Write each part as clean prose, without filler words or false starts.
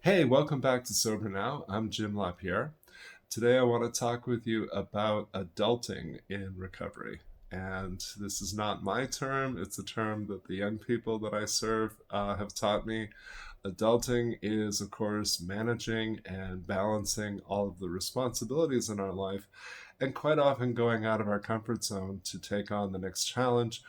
Hey, welcome back to Sober Now. I'm Jim LaPierre. Today I want to talk with you about adulting in recovery. And this is not my term, it's a term that the young people that I serve have taught me. Adulting is, of course, managing and balancing all of the responsibilities in our life, and quite often going out of our comfort zone to take on the next challenge,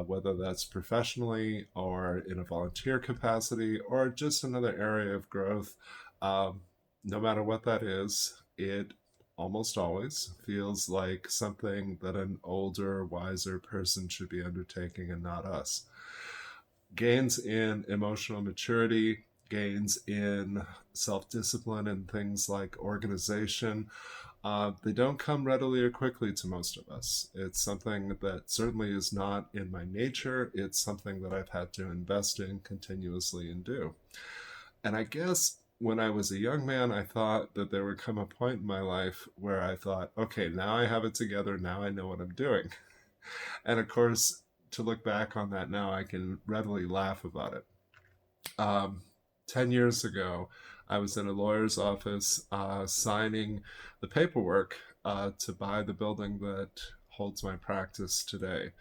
whether that's professionally or in a volunteer capacity or just another area of growth. Um, no matter what that is, it almost always feels like something that an older, wiser person should be undertaking and not us. Gains in emotional maturity, gains in self discipline, and things like organization, they don't come readily or quickly to most of us. It's something that certainly is not in my nature. It's something that I've had to invest in continuously and do. And I guess when I was a young man, I thought that there would come a point in my life where I thought, okay, now I have it together. Now I know what I'm doing. And of course, to look back on that now, I can readily laugh about it. Um, 10 years ago, I was in a lawyer's office signing the paperwork to buy the building that holds my practice today.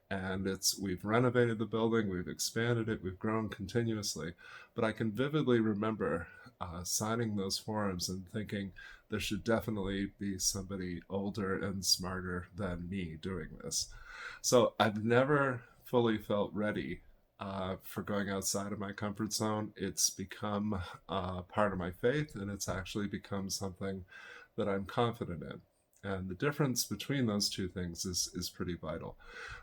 And we've renovated the building, we've expanded it, we've grown continuously. But I can vividly remember signing those forms and thinking there should definitely be somebody older and smarter than me doing this. So I've never fully felt ready for going outside of my comfort zone. It's become part of my faith, and it's actually become something that I'm confident in. And the difference between those two things is pretty vital.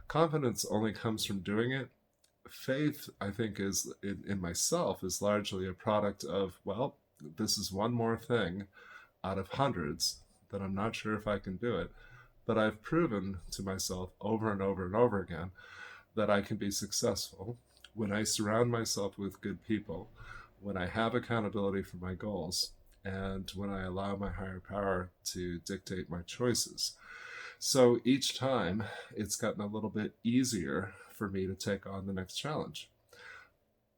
Confidence only comes from doing it. Faith, I think, is in myself is largely a product of, well, this is one more thing out of hundreds that I'm not sure if I can do it, but I've proven to myself over and over and over again that I can be successful when I surround myself with good people, when I have accountability for my goals, and when I allow my higher power to dictate my choices. So each time it's gotten a little bit easier for me to take on the next challenge.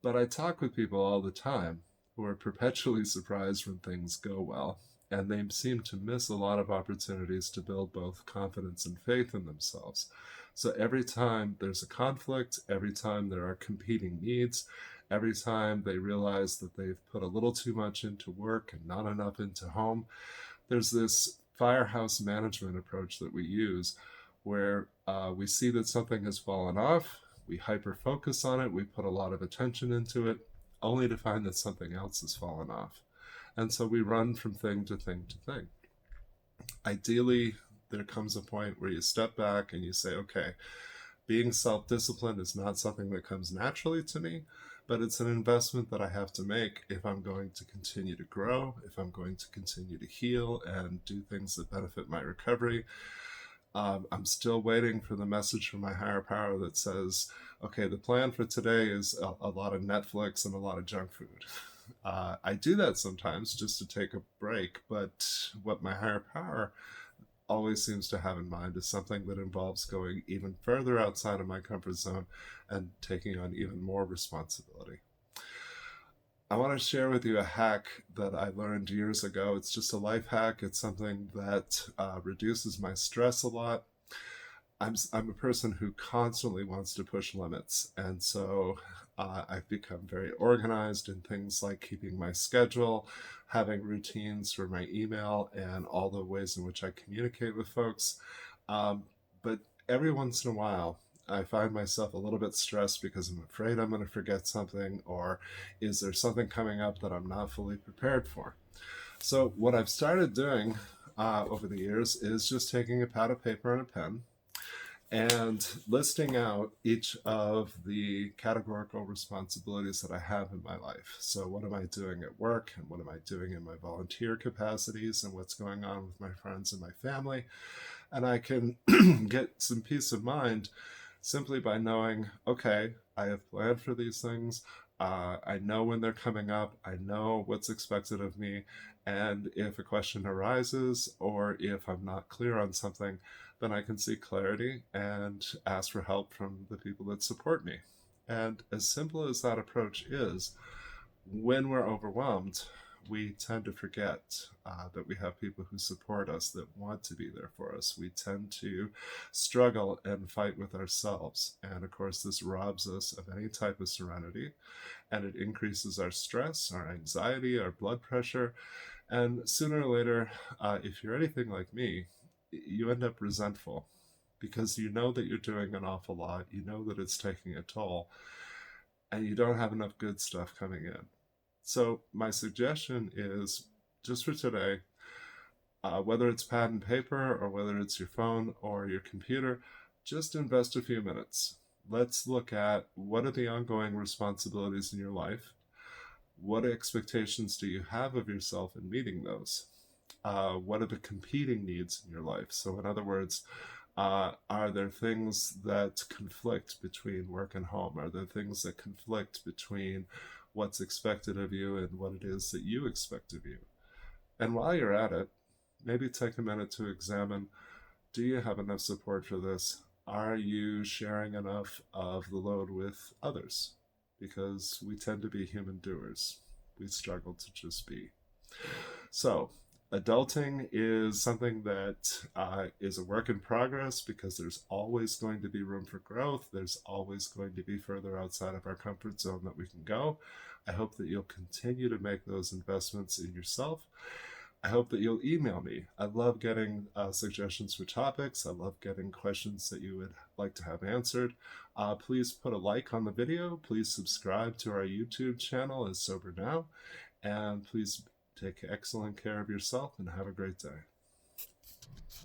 But I talk with people all the time who are perpetually surprised when things go well, and they seem to miss a lot of opportunities to build both confidence and faith in themselves. So every time there's a conflict, every time there are competing needs, every time they realize that they've put a little too much into work and not enough into home, there's this firehouse management approach that we use where we see that something has fallen off, we hyper focus on it, we put a lot of attention into it, only to find that something else has fallen off. And so we run from thing to thing to thing. Ideally, there comes a point where you step back and you say, okay, being self disciplined is not something that comes naturally to me, but it's an investment that I have to make if I'm going to continue to grow, if I'm going to continue to heal and do things that benefit my recovery. I'm still waiting for the message from my higher power that says, okay, the plan for today is a lot of Netflix and a lot of junk food. I do that sometimes just to take a break, but what my higher power always seems to have in mind is something that involves going even further outside of my comfort zone and taking on even more responsibility. I want to share with you a hack that I learned years ago. It's just a life hack. It's something that reduces my stress a lot. I'm a person who constantly wants to push limits. And so I've become very organized in things like keeping my schedule, having routines for my email, and all the ways in which I communicate with folks. But every once in a while, I find myself a little bit stressed because I'm afraid I'm going to forget something, or is there something coming up that I'm not fully prepared for? So, what I've started doing over the years is just taking a pad of paper and a pen and listing out each of the categorical responsibilities that I have in my life. So, what am I doing at work, and what am I doing in my volunteer capacities, and what's going on with my friends and my family? And I can get some peace of mind simply by knowing, okay, I have planned for these things. I know when they're coming up. I know what's expected of me. And if a question arises or if I'm not clear on something, then I can seek clarity and ask for help from the people that support me. And as simple as that approach is, When we're overwhelmed, we tend to forget that we have people who support us, that want to be there for us. We tend to struggle and fight with ourselves. And of course, this robs us of any type of serenity, and it increases our stress, our anxiety, our blood pressure. And sooner or later, if you're anything like me, you end up resentful because you know that you're doing an awful lot, you know that it's taking a toll, and you don't have enough good stuff coming in. So, my suggestion is just for today, whether it's pad and paper or whether it's your phone or your computer, just invest a few minutes. Let's look at what are the ongoing responsibilities in your life. What expectations do you have of yourself in meeting those? What are the competing needs in your life? So, in other words, are there things that conflict between work and home? Are there things that conflict between what's expected of you and what it is that you expect of you? And while you're at it, maybe take a minute to examine, do you have enough support for this? Are you sharing enough of the load with others? Because we tend to be human doers. We struggle to just be. So, adulting is something that is a work in progress because there's always going to be room for growth. There's always going to be further outside of our comfort zone that we can go. I hope that you'll continue to make those investments in yourself. I hope that you'll email me. I love getting suggestions for topics. I love getting questions that you would like to have answered. Please put a like on the video. Please subscribe to our YouTube channel as Sober Now. And please take excellent care of yourself and have a great day.